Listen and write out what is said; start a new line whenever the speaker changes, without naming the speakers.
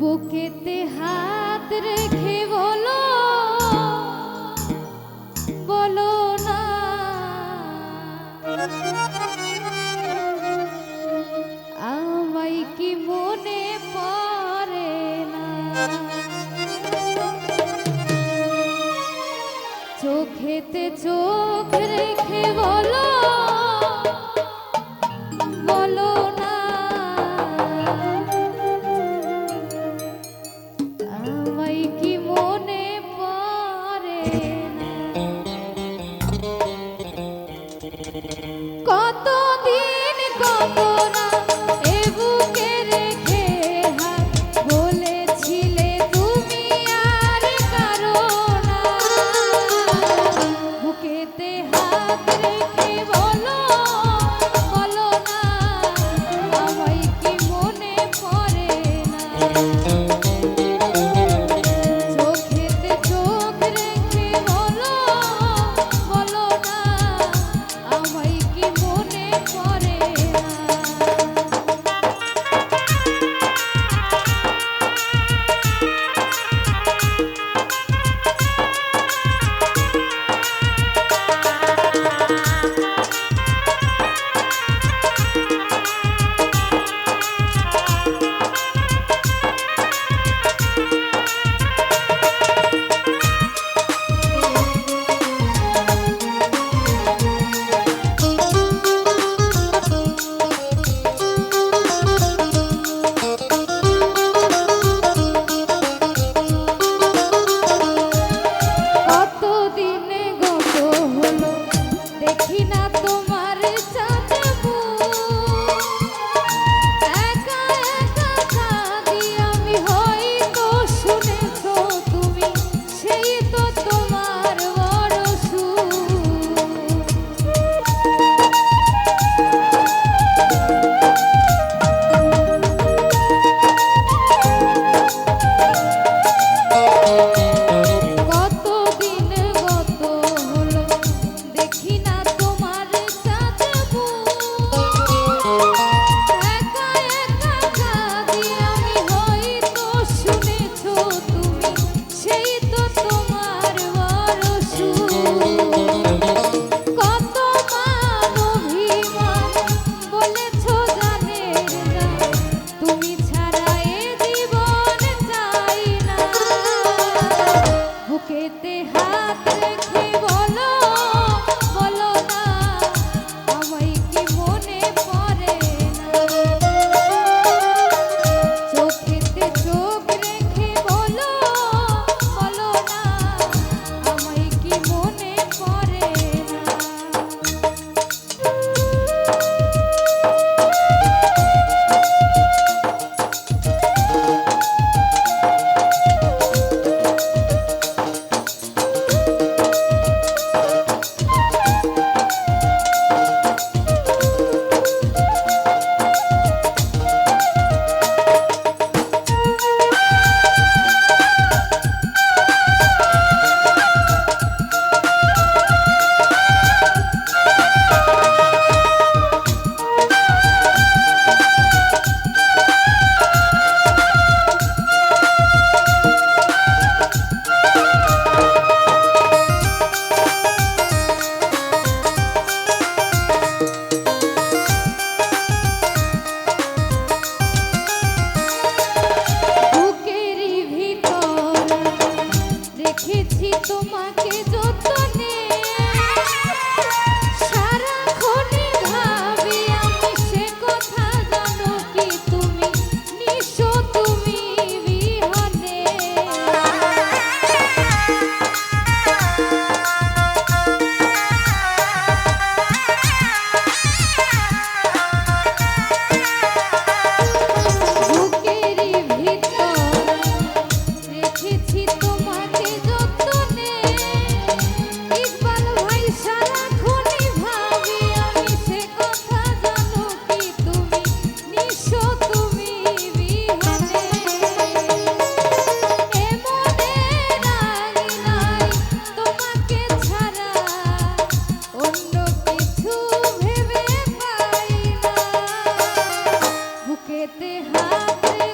বুকেতে হাত রেখে বলো বলো না আমায় কি মনে পড়ে না চোখেতে চোখ রেখে বলো বলো না আমায় কি মনে পড়ে না কতদিন কত না এ বুকে রেখে হাত বলেছিলে তুমি আর কারো না বুকেতে হাত রেখে বলো বলো না আমায় কি মনে পড়ে না চোখেতে চোখ রেখে বলো বলো না আমায় কি মনে পড়ে না কতদিনে গত হলো দেখি না তোমার চাঁদবু একা একা কাঁদি আমি হয়তো শুনেছো তুমি সেই তো তোমার বড় সুখ কতদিন গত হলো দেখি না তোমার চাঁদবু একা একা কাঁদি আমি হয়তো শুনেছো তুমি সেই তো তোমার বড় সুখ কত মান অভিমান বলেছো জানের না তুমি ছাড়া এ জীবন চাই না বুকেতে হাত রেখে বলো বলো না আমায় কি মনে পড়ে না চোখেতে চোখ রেখে বলো বলো না আমায় কি মনে পড়ে না বুকেরই ভিতর রেখেছি তোমাকে যতনে সারাক্ষণই ভাবি আমি সে কথা জানো কি তুমি নিঃস্ব তুমি বিহনে বুকেরই ভিতর রেখেছি তোমাকে যতনে ইকবাল ভাই সারাক্ষণই ভাবি আমি সে কথা জানো কি তুমি নিঃস্ব তুমি বিহনে এমনে রাগ নাই তোমাকে ছাড়া অন্য কিছু ভেবে পাই না বুকেতে হাত